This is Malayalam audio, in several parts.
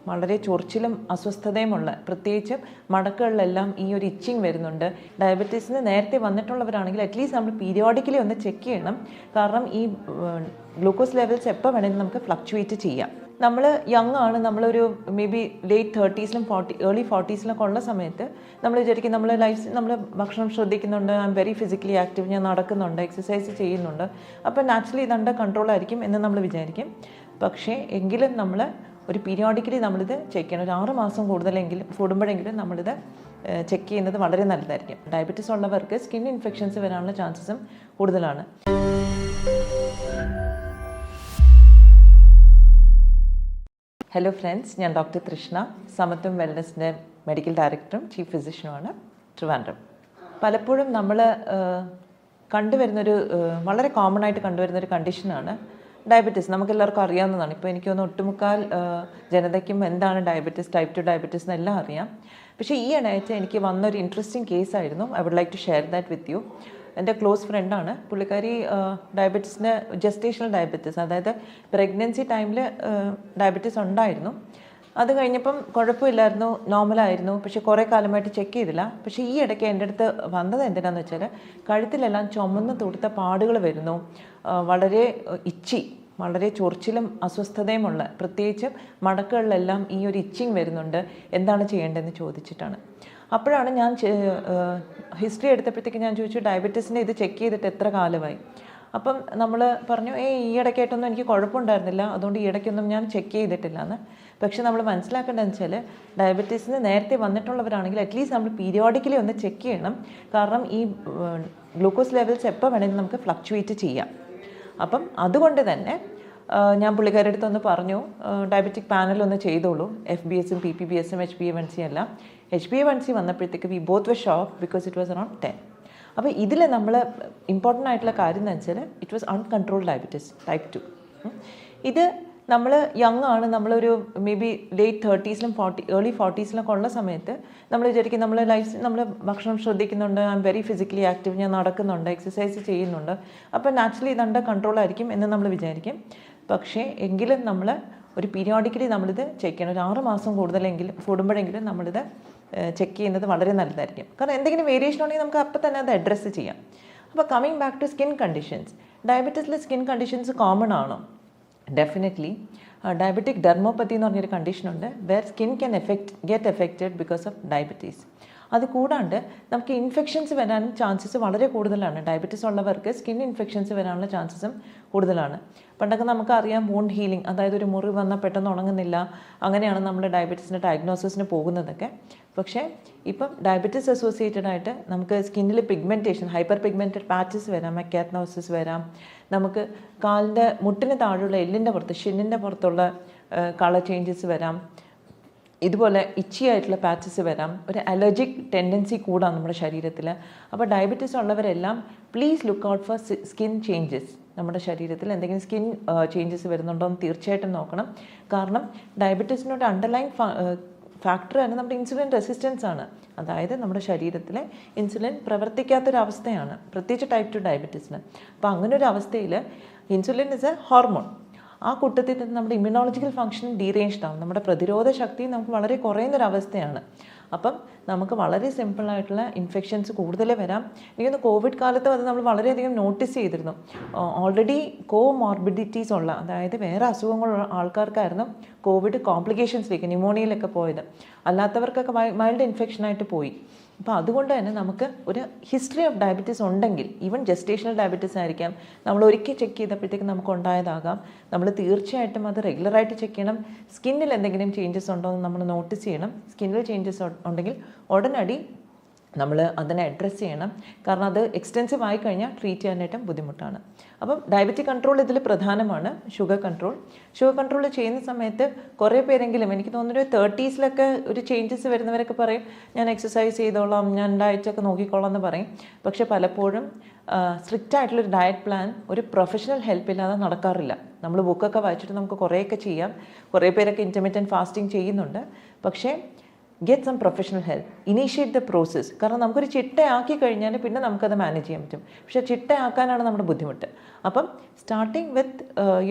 വളരെ ചൊറിച്ചിലും അസ്വസ്ഥതയുമുള്ള, പ്രത്യേകിച്ച് മടക്കുകളിലെല്ലാം ഈ ഒരു ഇച്ചിങ് വരുന്നുണ്ട്. ഡയബറ്റീസിന് നേരത്തെ വന്നിട്ടുള്ളവരാണെങ്കിൽ അറ്റ്ലീസ്റ്റ് നമ്മൾ പീരിയോഡിക്കലി ഒന്ന് ചെക്ക് ചെയ്യണം. കാരണം ഈ ഗ്ലൂക്കോസ് ലെവൽസ് എപ്പോൾ വേണമെങ്കിലും നമുക്ക് ഫ്ലക്ച്വേറ്റ് ചെയ്യാം. നമ്മൾ യങ് ആണ്, നമ്മളൊരു മേ ബി ലേറ്റ് 30s-ലും ഏർലി 40s-ലൊക്കെ ഉള്ള സമയത്ത് നമ്മൾ വിചാരിക്കും നമ്മൾ ഭക്ഷണം ശ്രദ്ധിക്കുന്നുണ്ട്, I'm very physically active, ഞാൻ നടക്കുന്നുണ്ട്, എക്സസൈസ് ചെയ്യുന്നുണ്ട്, അപ്പോൾ നാച്ചുറലി ഇത് അണ്ടർ കൺട്രോൾ ആയിരിക്കും എന്ന് നമ്മൾ വിചാരിക്കും. പക്ഷേ എങ്കിലും നമ്മൾ ഒരു പീരിയോഡിക്കലി നമ്മളിത് ചെക്ക് ചെയ്യണം. ഒരു 6 മാസം കൂടുമ്പോഴെങ്കിലും നമ്മളിത് ചെക്ക് ചെയ്യുന്നത് വളരെ നല്ലതായിരിക്കും. ഡയബറ്റീസ് ഉള്ളവർക്ക് സ്കിൻ ഇൻഫെക്ഷൻസ് വരാനുള്ള ചാൻസസും കൂടുതലാണ്. ഹലോ ഫ്രണ്ട്സ്, ഞാൻ ഡോക്ടർ തൃഷ്ണ, സമത്വം വെൽനസിൻ്റെ മെഡിക്കൽ ഡയറക്ടറും ചീഫ് ഫിസിഷ്യനുമാണ്, ട്രിവാൻഡ്രം. പലപ്പോഴും നമ്മൾ വളരെ കോമൺ ആയിട്ട് കണ്ടുവരുന്നൊരു കണ്ടീഷനാണ് ഡയബറ്റീസ്. നമുക്കെല്ലാവർക്കും അറിയാവുന്നതാണ്. ഇപ്പോൾ എനിക്ക് തോന്നുന്നു ഒട്ടുമുക്കാൽ ജനതയ്ക്കും എന്താണ് ഡയബറ്റീസ്, ടൈപ്പ് 2 ഡയബറ്റീസ് എന്നെല്ലാം അറിയാം. പക്ഷേ ഈ ഇടയാഴ്ച എനിക്ക് വന്നൊരു ഇൻട്രസ്റ്റിംഗ് കേസായിരുന്നു. I would like to share that with you. എൻ്റെ ക്ലോസ് ഫ്രണ്ടാണ് പുള്ളിക്കാരി. ഡയബറ്റീസിന് ജസ്റ്റേഷണൽ ഡയബറ്റീസ്, അതായത് പ്രഗ്നൻസി ടൈമിൽ ഡയബറ്റീസ് ഉണ്ടായിരുന്നു. അത് കഴിഞ്ഞപ്പം കുഴപ്പമില്ലായിരുന്നു, നോർമലായിരുന്നു. പക്ഷേ കുറേ കാലമായിട്ട് ചെക്ക് ചെയ്തില്ല. പക്ഷേ ഈ ഇടയ്ക്ക് എൻ്റെ അടുത്ത് വന്നത് എന്തിനാന്ന് വെച്ചാൽ കഴുത്തിലെല്ലാം ചുമന്ന് തുടുത്ത പാടുകൾ വരുന്നു, വളരെ വളരെ ചൊറിച്ചിലും അസ്വസ്ഥതയുമുള്ള, പ്രത്യേകിച്ച് മടക്കുകളിലെല്ലാം ഈ ഒരു ഇച്ചിങ് വരുന്നുണ്ട്, എന്താണ് ചെയ്യേണ്ടതെന്ന് ചോദിച്ചിട്ടാണ്. അപ്പോഴാണ് ഞാൻ ഹിസ്റ്ററി എടുത്തപ്പോഴത്തേക്ക് ഞാൻ ചോദിച്ചു, ഡയബറ്റീസിനെ ഇത് ചെക്ക് ചെയ്തിട്ട് എത്ര കാലമായി? അപ്പം നമ്മൾ പറഞ്ഞു, ഈ ഇടയ്ക്കായിട്ടൊന്നും എനിക്ക് കുഴപ്പമുണ്ടായിരുന്നില്ല, അതുകൊണ്ട് ഈ ഇടയ്ക്കൊന്നും ഞാൻ ചെക്ക് ചെയ്തിട്ടില്ല എന്ന്. പക്ഷേ നമ്മൾ മനസ്സിലാക്കേണ്ടതെന്ന് വെച്ചാൽ ഡയബറ്റീസിന് നേരത്തെ വന്നിട്ടുള്ളവരാണെങ്കിൽ അറ്റ്ലീസ്റ്റ് നമ്മൾ പീരിയോഡിക്കലി ഒന്ന് ചെക്ക് ചെയ്യണം. കാരണം ഈ ഗ്ലൂക്കോസ് ലെവൽസ് എപ്പോൾ വേണമെങ്കിലും നമുക്ക് ഫ്ലക്ച്വേറ്റ് ചെയ്യാം. അപ്പം അതുകൊണ്ട് തന്നെ ഞാൻ പുള്ളിക്കാരുടെ അടുത്തൊന്ന് പറഞ്ഞു, ഡയബറ്റിക് പാനലൊന്ന് ചെയ്തോളൂ. FBSഉം PPBSഉം HbA1c എല്ലാം. HbA1c വന്നപ്പോഴത്തേക്ക് we both were shock because it was around 10. അപ്പോൾ ഇതിൽ നമ്മൾ ഇമ്പോർട്ടൻ്റ് ആയിട്ടുള്ള കാര്യം എന്ന് വെച്ചാൽ it was uncontrolled diabetes type 2. ഇത് നമ്മൾ യങ് ആണ്, നമ്മളൊരു മേ ബി ലേറ്റ് 30s-ലും ഏർലി 40s-ലൊക്കെ ഉള്ള സമയത്ത് നമ്മൾ വിചാരിക്കും നമ്മൾ ഭക്ഷണം ശ്രദ്ധിക്കുന്നുണ്ട്, I'm very physically active, ഞാൻ നടക്കുന്നുണ്ട്, എക്സസൈസ് ചെയ്യുന്നുണ്ട്, അപ്പോൾ നാച്ചുറലി ഇത് അണ്ടർ കൺട്രോൾ ആയിരിക്കും എന്ന് നമ്മൾ വിചാരിക്കും. പക്ഷേ എങ്കിലും നമ്മൾ ഒരു പീരിയോഡിക്കലി നമ്മളിത് ചെക്ക് ചെയ്യണം. ഒരു 6 മാസം കൂടുമ്പോഴെങ്കിലും നമ്മളിത് ചെക്ക് ചെയ്യുന്നത് വളരെ നല്ലതായിരിക്കും. കാരണം എന്തെങ്കിലും വേരിയേഷൻ ഉണ്ടെങ്കിൽ നമുക്ക് അപ്പം തന്നെ അത് അഡ്രസ്സ് ചെയ്യാം. അപ്പോൾ coming back to skin conditions, ഡയബറ്റീസിലെ സ്കിൻ കണ്ടീഷൻസ് കോമൺ ആണോ? ഡെഫിനറ്റ്ലി. ഡയബറ്റിക് ഡെർമോപ്പത്തി എന്ന് പറഞ്ഞൊരു കണ്ടീഷനുണ്ട്, where skin can get affected because of diabetes. അത് കൂടാണ്ട് നമുക്ക് ഇൻഫെക്ഷൻസ് വരാനും ചാൻസസ് വളരെ കൂടുതലാണ്. ഡയബറ്റീസ് ഉള്ളവർക്ക് സ്കിൻ ഇൻഫെക്ഷൻസ് വരാനുള്ള ചാൻസസും കൂടുതലാണ്. പണ്ടൊക്കെ നമുക്കറിയാം വൂണ്ട് ഹീലിംഗ്, അതായത് ഒരു മുറിവ് വന്നാൽ പെട്ടെന്ന് ഉണങ്ങുന്നില്ല, അങ്ങനെയാണ് നമ്മൾ ഡയബറ്റീസിൻ്റെ ഡയഗ്നോസിസിന് പോകുന്നതൊക്കെ. പക്ഷേ ഇപ്പം ഡയബറ്റീസ് അസോസിയേറ്റഡ് ആയിട്ട് നമുക്ക് സ്കിന്നിൽ പിഗ്മെൻറ്റേഷൻ, ഹൈപ്പർ പിഗ്മെൻറ്റഡ് പാച്ചസ് വരാം, മെക്കാത്നോസിസ് വരാം, നമുക്ക് കാലിൻ്റെ മുട്ടിന് താഴെയുള്ള എല്ലിൻ്റെ പുറത്ത്, ഷിന്നിൻ്റെ പുറത്തുള്ള കളർ ചേഞ്ചസ് വരാം, ഇതുപോലെ ഇച്ചി ആയിട്ടുള്ള പാച്ചസ് വരാം, ഒരു അലർജിക് ടെൻഡൻസി കൂടാം നമ്മുടെ ശരീരത്തിൽ. അപ്പോൾ ഡയബറ്റീസ് ഉള്ളവരെല്ലാം please look out for skin changes. നമ്മുടെ ശരീരത്തിൽ എന്തെങ്കിലും സ്കിൻ ചേഞ്ചസ് വരുന്നുണ്ടോ എന്ന് തീർച്ചയായിട്ടും നോക്കണം. കാരണം ഡയബറ്റീസിനോട് അണ്ടർലൈൻ ഫാക്ടർ തന്നെ നമ്മുടെ ഇൻസുലിൻ റെസിസ്റ്റൻസ് ആണ്. അതായത് നമ്മുടെ ശരീരത്തിലെ ഇൻസുലിൻ പ്രവർത്തിക്കാത്തൊരവസ്ഥയാണ്, പ്രത്യേകിച്ച് ടൈപ്പ് 2 ഡയബറ്റീസിന്. അപ്പോൾ അങ്ങനെ ഒരു അവസ്ഥയിൽ ഇൻസുലിൻ ഇസ് എ ഹോർമോൺ. ആ കൂട്ടത്തിൽ തന്നെ നമ്മുടെ ഇമ്മ്യൂണോളജിക്കൽ ഫംഗ്ഷൻ ഡീറേഞ്ച്ഡ് ആവും, നമ്മുടെ പ്രതിരോധ ശക്തി നമുക്ക് വളരെ കുറയുന്നൊരവസ്ഥയാണ്. അപ്പം നമുക്ക് വളരെ സിമ്പിളായിട്ടുള്ള ഇൻഫെക്ഷൻസ് കൂടുതൽ വരാം. എനിക്കൊന്ന് കോവിഡ് കാലത്തും അത് നമ്മൾ വളരെയധികം നോട്ടീസ് ചെയ്തിരുന്നു. ഓൾറെഡി കോമോർബിഡിറ്റീസ് ഉള്ള, അതായത് വേറെ അസുഖങ്ങളുള്ള ആൾക്കാർക്കായിരുന്നു കോവിഡ് കോംപ്ലിക്കേഷൻസിലേക്ക്, ന്യൂമോണിയയിലൊക്കെ പോയത്. അല്ലാത്തവർക്കൊക്കെ മൈൽഡ് ഇൻഫെക്ഷനായിട്ട് പോയി. അപ്പോൾ അതുകൊണ്ട് തന്നെ നമുക്ക് ഒരു ഹിസ്റ്ററി ഓഫ് ഡയബറ്റീസ് ഉണ്ടെങ്കിൽ, ഈവൻ ജസ്റ്റേഷണൽ ഡയബറ്റീസ് ആയിരിക്കാം, നമ്മൾ ഒരിക്കൽ ചെക്ക് ചെയ്തപ്പോഴത്തേക്കും നമുക്ക് ഉണ്ടായതാകാം, നമ്മൾ തീർച്ചയായിട്ടും അത് റെഗുലറായിട്ട് ചെക്ക് ചെയ്യണം. സ്കിന്നിൽ എന്തെങ്കിലും ചേഞ്ചസ് ഉണ്ടോ എന്ന് നമ്മൾ നോട്ടീസ് ചെയ്യണം. സ്കിന്നിൽ ചേഞ്ചസ് ഉണ്ടെങ്കിൽ ഉടനടി നമ്മൾ അതിനെ അഡ്രസ്സ് ചെയ്യണം. കാരണം അത് എക്സ്റ്റെൻസീവ് ആയി കഴിഞ്ഞാൽ ട്രീറ്റ് ചെയ്യാനായിട്ടും ബുദ്ധിമുട്ടാണ്. അപ്പം ഡയബറ്റിക് കൺട്രോൾ ഇതിൽ പ്രധാനമാണ്. ഷുഗർ കൺട്രോൾ ചെയ്യുന്ന സമയത്ത് കുറേ പേരെങ്കിലും, എനിക്ക് തോന്നുന്നൊരു 30s-ലൊക്കെ ഒരു ചേഞ്ചസ് വരുന്നവരൊക്കെ പറയും, ഞാൻ എക്സസൈസ് ചെയ്തോളാം, ഞാൻ ഡയറ്റൊക്കെ നോക്കിക്കോളാം എന്ന് പറയും. പക്ഷെ പലപ്പോഴും സ്ട്രിക്റ്റ് ആയിട്ടുള്ളൊരു ഡയറ്റ് പ്ലാൻ ഒരു പ്രൊഫഷണൽ ഹെൽപ്പ് ഇല്ലാതെ നടക്കാറില്ല. നമ്മൾ ബുക്കൊക്കെ വായിച്ചിട്ട് നമുക്ക് കുറേയൊക്കെ ചെയ്യാം. കുറേ പേരൊക്കെ ഇൻ്റർമിറ്റൻറ്റ് ഫാസ്റ്റിംഗ് ചെയ്യുന്നുണ്ട്. പക്ഷേ get some professional help, initiate the process. കാരണം നമുക്കൊരു ചിട്ടയാക്കി കഴിഞ്ഞാൽ പിന്നെ നമുക്കത് മാനേജ് ചെയ്യാൻ പറ്റും. പക്ഷേ ചിട്ടയാക്കാനാണ് നമ്മുടെ ബുദ്ധിമുട്ട്. അപ്പം സ്റ്റാർട്ടിങ് വിത്ത്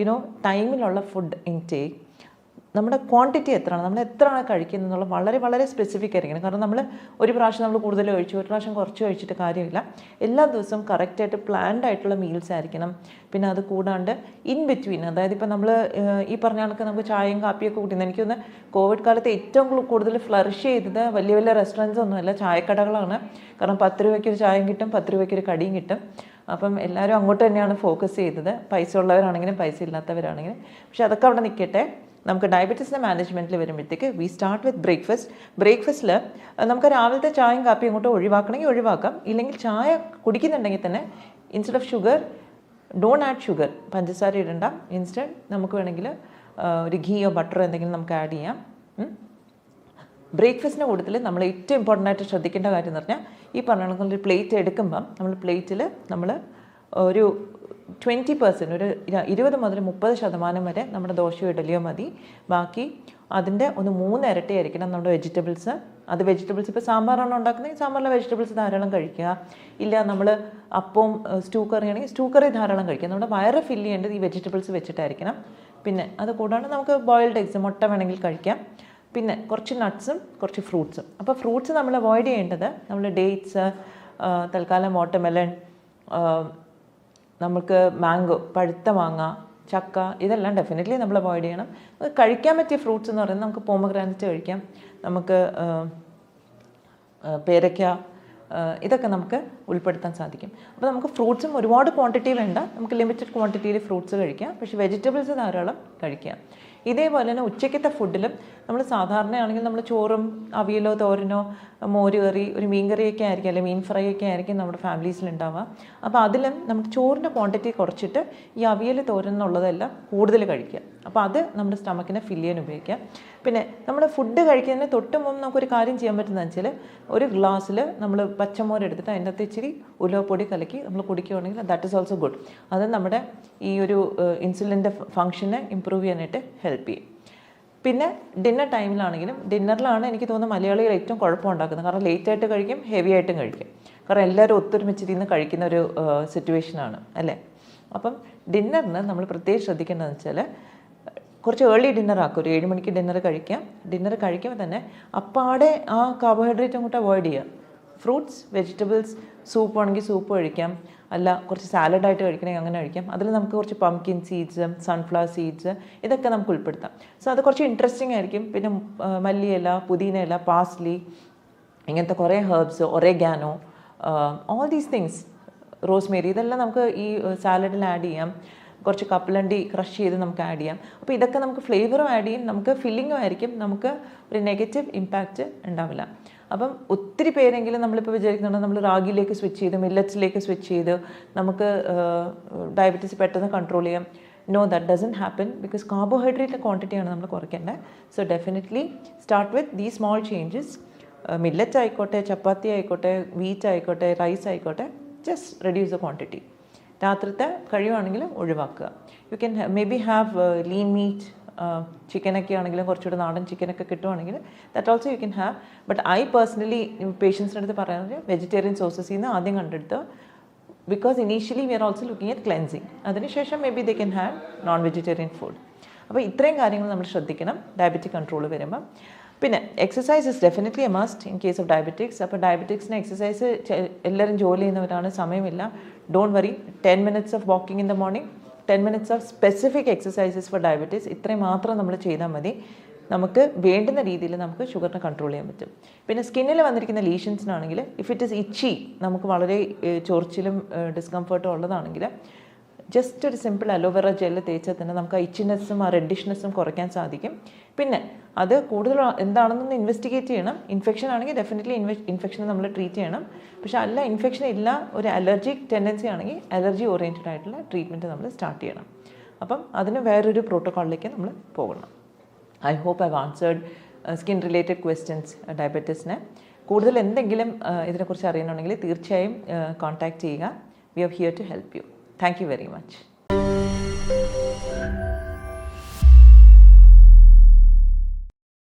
ടൈമിലുള്ള ഫുഡ് ഇൻടേക്ക്, നമ്മുടെ ക്വാണ്ടിറ്റി എത്രയാണ്, നമ്മൾ എത്രയാണ് കഴിക്കുന്നത് എന്നുള്ള വളരെ വളരെ സ്പെസിഫിക് ആയിരിക്കണം. കാരണം നമ്മൾ ഒരു പ്രാവശ്യം നമ്മൾ കൂടുതൽ കഴിച്ചു, ഒരു പ്രാവശ്യം കുറച്ച് കഴിച്ചിട്ട് കാര്യമില്ല. എല്ലാ ദിവസവും കറക്റ്റായിട്ട് പ്ലാൻഡ് ആയിട്ടുള്ള മീൽസ് ആയിരിക്കണം. പിന്നെ അത് കൂടാണ്ട് ഇൻ ബിറ്റ്വീൻ, അതായത് ഇപ്പോൾ നമ്മൾ ഈ പറഞ്ഞ കണക്ക് നമുക്ക് ചായയും കാപ്പിയൊക്കെ കൂട്ടുന്നത്, എനിക്കൊന്ന് കോവിഡ് കാലത്ത് ഏറ്റവും കൂടുതൽ ഫ്ലറിഷ് ചെയ്തത് വലിയ വലിയ റെസ്റ്റോറൻറ്റ്സ് ഒന്നുമല്ല, ചായക്കടകളാണ്. കാരണം 10 രൂപയ്ക്കൊരു ചായയും കിട്ടും, 10 രൂപയ്ക്കൊരു കടിയും കിട്ടും. അപ്പം എല്ലാവരും അങ്ങോട്ട് തന്നെയാണ് ഫോക്കസ് ചെയ്തത്, പൈസ ഉള്ളവരാണെങ്കിലും പൈസ ഇല്ലാത്തവരാണെങ്കിലും. പക്ഷെ അതൊക്കെ അവിടെ നിൽക്കട്ടെ. നമുക്ക് ഡയബറ്റീസിൻ്റെ മാനേജ്മെൻറ്റിൽ വരുമ്പോഴത്തേക്ക് വി സ്റ്റാർട്ട് വിത്ത് ബ്രേക്ക്ഫാസ്റ്റ്. ബ്രേക്ക്ഫാസ്റ്റിൽ നമുക്ക് രാവിലത്തെ ചായയും കാപ്പിയും ഇങ്ങോട്ട് ഒഴിവാക്കണമെങ്കിൽ ഒഴിവാക്കാം. ഇല്ലെങ്കിൽ ചായ കുടിക്കുന്നുണ്ടെങ്കിൽ തന്നെ instead of sugar, don't add sugar, പഞ്ചസാര ഇടണ്ട. ഇൻസ്റ്റെഡ് നമുക്ക് വേണമെങ്കിൽ ഒരു ഘീയോ ബട്ടറോ എന്തെങ്കിലും നമുക്ക് ആഡ് ചെയ്യാം. ബ്രേക്ക്ഫാസ്റ്റിൻ്റെ കൂട്ടത്തിൽ നമ്മൾ ഏറ്റവും ഇമ്പോർട്ടൻ്റ് ആയിട്ട് ശ്രദ്ധിക്കേണ്ട കാര്യം എന്ന് പറഞ്ഞാൽ, ഈ പറഞ്ഞ ഒരു പ്ലേറ്റ് എടുക്കുമ്പം നമ്മൾ പ്ലേറ്റിൽ നമ്മൾ ഒരു 20%, ഒരു 20 മുതൽ 30% വരെ നമ്മുടെ ദോശയോ ഇഡലിയോ മതി. ബാക്കി അതിൻ്റെ ഒന്ന് 3 ഇരട്ടി ആയിരിക്കണം നമ്മുടെ വെജിറ്റബിൾസ്. അത് വെജിറ്റബിൾസ് ഇപ്പോൾ സാമ്പാറാണ് ഉണ്ടാക്കുന്നത്, സാമ്പാറിലെ വെജിറ്റബിൾസ് ധാരാളം കഴിക്കുക. ഇല്ല നമ്മൾ അപ്പവും സ്റ്റൂ കറിയാണെങ്കിൽ സ്റ്റൂ കറി ധാരാളം കഴിക്കുക. നമ്മുടെ വയറ് ഫില്ല് ചെയ്യേണ്ടത് ഈ വെജിറ്റബിൾസ് വെച്ചിട്ടായിരിക്കണം. പിന്നെ അത് കൂടാണ്ട് നമുക്ക് ബോയിൽഡ് എഗ്സ്, മുട്ട വേണമെങ്കിൽ കഴിക്കാം. പിന്നെ കുറച്ച് നട്ട്സും കുറച്ച് ഫ്രൂട്ട്സും. അപ്പോൾ ഫ്രൂട്ട്സ് നമ്മൾ അവോയ്ഡ് ചെയ്യേണ്ടത്, നമ്മൾ ഡേറ്റ്സ്, തൽക്കാലം വാട്ടർമെലൺ, നമുക്ക് മാംഗോ, പഴുത്ത മാങ്ങ, ചക്ക, ഇതെല്ലാം ഡെഫിനറ്റ്ലി നമ്മൾ അവോയ്ഡ് ചെയ്യണം. കഴിക്കാൻ പറ്റിയ ഫ്രൂട്ട്സ് എന്ന് പറയുന്നത് നമുക്ക് പോമഗ്രാനൈറ്റ് കഴിക്കാം, നമുക്ക് പേരയ്ക്ക, ഇതൊക്കെ നമുക്ക് ഉൾപ്പെടുത്താൻ സാധിക്കും. അപ്പോൾ നമുക്ക് ഫ്രൂട്ട്സും ഒരുപാട് ക്വാണ്ടിറ്റി വേണ്ട, നമുക്ക് ലിമിറ്റഡ് ക്വാണ്ടിറ്റിയിൽ ഫ്രൂട്ട്സ് കഴിക്കാം. പക്ഷേ വെജിറ്റബിൾസ് ധാരാളം കഴിക്കാം. ഇതേപോലെ തന്നെ ഉച്ചയ്ക്കത്തെ ഫുഡിലും നമ്മൾ സാധാരണയാണെങ്കിൽ നമ്മൾ ചോറും അവിയലോ തോരനോ മോര് കറി, ഒരു മീൻ കറിയൊക്കെ ആയിരിക്കും, അല്ലെങ്കിൽ മീൻ ഫ്രൈ ഒക്കെ ആയിരിക്കും നമ്മുടെ ഫാമിലീസിലുണ്ടാവുക. അപ്പോൾ അതിലും നമുക്ക് ചോറിൻ്റെ ക്വാണ്ടിറ്റി കുറച്ചിട്ട് ഈ അവിയൽ തോരൻ എന്നുള്ളതെല്ലാം കൂടുതൽ കഴിക്കുക. അപ്പോൾ അത് നമ്മുടെ സ്റ്റമക്കിനെ ഫില്ല് ചെയ്യാൻ ഉപയോഗിക്കാം. പിന്നെ നമ്മൾ ഫുഡ് കഴിക്കുന്നതിന് തൊട്ട് മുമ്പ് നമുക്കൊരു കാര്യം ചെയ്യാൻ പറ്റുന്നതെന്ന് വെച്ചാൽ, ഒരു ഗ്ലാസ്സിൽ നമ്മൾ പച്ചമോര് എടുത്തിട്ട് അതിൻ്റെ അകത്ത് ഇച്ചിരി ഉലുവപ്പൊടി കലക്കി നമ്മൾ കുടിക്കുകയാണെങ്കിൽ ദാറ്റ് ഈസ് ഓൾസോ ഗുഡ്. അത് നമ്മുടെ ഈ ഒരു ഇൻസുലിൻ്റെ ഫങ്ഷനെ ഇമ്പ്രൂവ് ചെയ്യാനായിട്ട് ഹെൽപ്പ് ചെയ്യും. പിന്നെ ഡിന്നർ ടൈമിലാണെങ്കിലും, ഡിന്നറിലാണ് എനിക്ക് തോന്നുന്നു മലയാളികൾ ഏറ്റവും കുഴപ്പമുണ്ടാക്കുന്നത്. കാരണം ലേറ്റായിട്ട് കഴിക്കും, ഹെവി ആയിട്ടും കഴിക്കും. കാരണം എല്ലാവരും ഒത്തൊരുമിച്ചിരുന്ന് കഴിക്കുന്ന ഒരു സിറ്റുവേഷനാണ് അല്ലേ. അപ്പം ഡിന്നറിന് നമ്മൾ പ്രത്യേകം ശ്രദ്ധിക്കേണ്ടതെന്ന് വെച്ചാൽ, കുറച്ച് ഏർലി ഡിന്നർ ആക്കും. ഒരു 7 മണിക്ക് ഡിന്നർ കഴിക്കാം. ഡിന്നർ കഴിക്കുമ്പോൾ തന്നെ അപ്പാടെ ആ കാർബോഹൈഡ്രേറ്റ് അങ്ങോട്ട് അവോയ്ഡ് ചെയ്യുക. ഫ്രൂട്ട്സ്, വെജിറ്റബിൾസ്, സൂപ്പ് ആണെങ്കിൽ സൂപ്പ് കഴിക്കാം, അല്ല കുറച്ച് സാലഡായിട്ട് കഴിക്കണമെങ്കിൽ അങ്ങനെ കഴിക്കാം. അതിൽ നമുക്ക് കുറച്ച് പംകിൻ സീഡ്സ്, സൺഫ്ലവർ സീഡ്സ്, ഇതൊക്കെ നമുക്ക് ഉൾപ്പെടുത്താം. സോ അത് കുറച്ച് ഇൻട്രസ്റ്റിംഗ് ആയിരിക്കും. പിന്നെ മല്ലിയില, പുതിനയില, പാസ്ലി, ഇങ്ങനത്തെ കുറേ herbs, oregano, all these things, rosemary, ഇതെല്ലാം നമുക്ക് ഈ സാലഡിൽ ആഡ് ചെയ്യാം. കുറച്ച് കപ്പലണ്ടി ക്രഷ് ചെയ്ത് നമുക്ക് ആഡ് ചെയ്യാം. അപ്പോൾ ഇതൊക്കെ നമുക്ക് ഫ്ലേവറും ആഡ് ചെയ്യും, നമുക്ക് ഫില്ലിങ്ങും ആയിരിക്കും, നമുക്ക് ഒരു നെഗറ്റീവ് ഇമ്പാക്റ്റ് ഉണ്ടാവില്ല. അപ്പം ഒത്തിരി പേരെങ്കിലും നമ്മളിപ്പോൾ വിചാരിക്കുന്നുണ്ട് നമ്മൾ റാഗിയിലേക്ക് സ്വിച്ച് ചെയ്ത് മില്ലറ്റ്സിലേക്ക് സ്വിച്ച് ചെയ്ത് നമുക്ക് ഡയബറ്റീസ് പെട്ടെന്ന് കൺട്രോൾ ചെയ്യാം. No, that doesn't happen, because carbohydrate ക്വാണ്ടിറ്റിയാണ് നമ്മൾ കുറയ്ക്കേണ്ടത്. So definitely start with the small changes. Millet ആയിക്കോട്ടെ, ചപ്പാത്തി ആയിക്കോട്ടെ, വീറ്റ് ആയിക്കോട്ടെ, റൈസ് ആയിക്കോട്ടെ, ജസ്റ്റ് റെഡ്യൂസ് ദ ക്വാണ്ടിറ്റി. രാത്രിത്തെ കഴിയുവാണെങ്കിൽ ഒഴിവാക്കുക. You can maybe have lean meat, ചിക്കനൊക്കെ ആണെങ്കിലും കുറച്ചുകൂടെ നാടൻ ചിക്കനൊക്കെ കിട്ടുവാണെങ്കിൽ that also you can have. But I personally പേഷ്യൻസിൻ്റെ അടുത്ത് പറയുന്നത് വെജിറ്റേറിയൻ സോഴ്സസിൽ നിന്ന് ആദ്യം കണ്ടെടുത്ത്, because initially we are also looking at cleansing. അതിനുശേഷം maybe they can have non vegetarian food. അപ്പോൾ ഇത്രയും കാര്യങ്ങൾ നമ്മൾ ശ്രദ്ധിക്കണം ഡയബറ്റിക് കൺട്രോൾ വരുമ്പം. പിന്നെ exercise is definitely a must in case of diabetics. അപ്പോൾ ഡയബറ്റിക്സിന് എക്സസൈസ് എല്ലാവരും ജോലി ചെയ്യുന്നവരാണ്, സമയമില്ല. Don't worry, 10 minutes of walking in the morning, 10 minutes of specific exercises four diabetes, ഇത്രയും മാത്രം നമ്മൾ ചെയ്താൽ മതി. നമുക്ക് വേണ്ടുന്ന രീതിയിൽ നമുക്ക് ഷുഗറിനെ കൺട്രോൾ ചെയ്യാൻ പറ്റും. പിന്നെ സ്കിന്നിൽ വന്നിരിക്കുന്ന ലീഷൻസിനാണെങ്കിൽ, ഇഫ് ഇറ്റ് ഇസ് ഇച്ചി, നമുക്ക് വളരെ ചൊറിച്ചിലും ഡിസ്കംഫർട്ടും ഉള്ളതാണെങ്കിൽ ജസ്റ്റ് ഒരു സിമ്പിൾ അലോവേറ ജെല്ല് തേച്ചാൽ തന്നെ നമുക്ക് ആ ഇച്ചിനെസ്സും ആ റെഡിഷ്നെസ്സും കുറയ്ക്കാൻ സാധിക്കും. പിന്നെ അത് കൂടുതൽ എന്താണെന്നൊന്ന് ഇൻവെസ്റ്റിഗേറ്റ് ചെയ്യണം. ഇൻഫെക്ഷൻ ആണെങ്കിൽ ഡെഫിനറ്റ്ലി ഇൻഫെക്ഷൻ നമ്മൾ ട്രീറ്റ് ചെയ്യണം. പക്ഷെ അല്ല, ഇൻഫെക്ഷൻ ഇല്ല, ഒരു അലർജിക് ടെൻഡൻസി ആണെങ്കിൽ അലർജി ഓറിയൻറ്റഡ് ആയിട്ടുള്ള ട്രീറ്റ്മെൻറ്റ് നമ്മൾ സ്റ്റാർട്ട് ചെയ്യണം. അപ്പം അതിന് വേറൊരു പ്രോട്ടോക്കോളിലേക്ക് നമ്മൾ പോകണം. I hope I have answered skin related questions ഡയബറ്റീസിന്. കൂടുതൽ എന്തെങ്കിലും ഇതിനെക്കുറിച്ച് അറിയണമെങ്കിൽ തീർച്ചയായും കോൺടാക്റ്റ് ചെയ്യുക. We are here to help you. Thank you very much.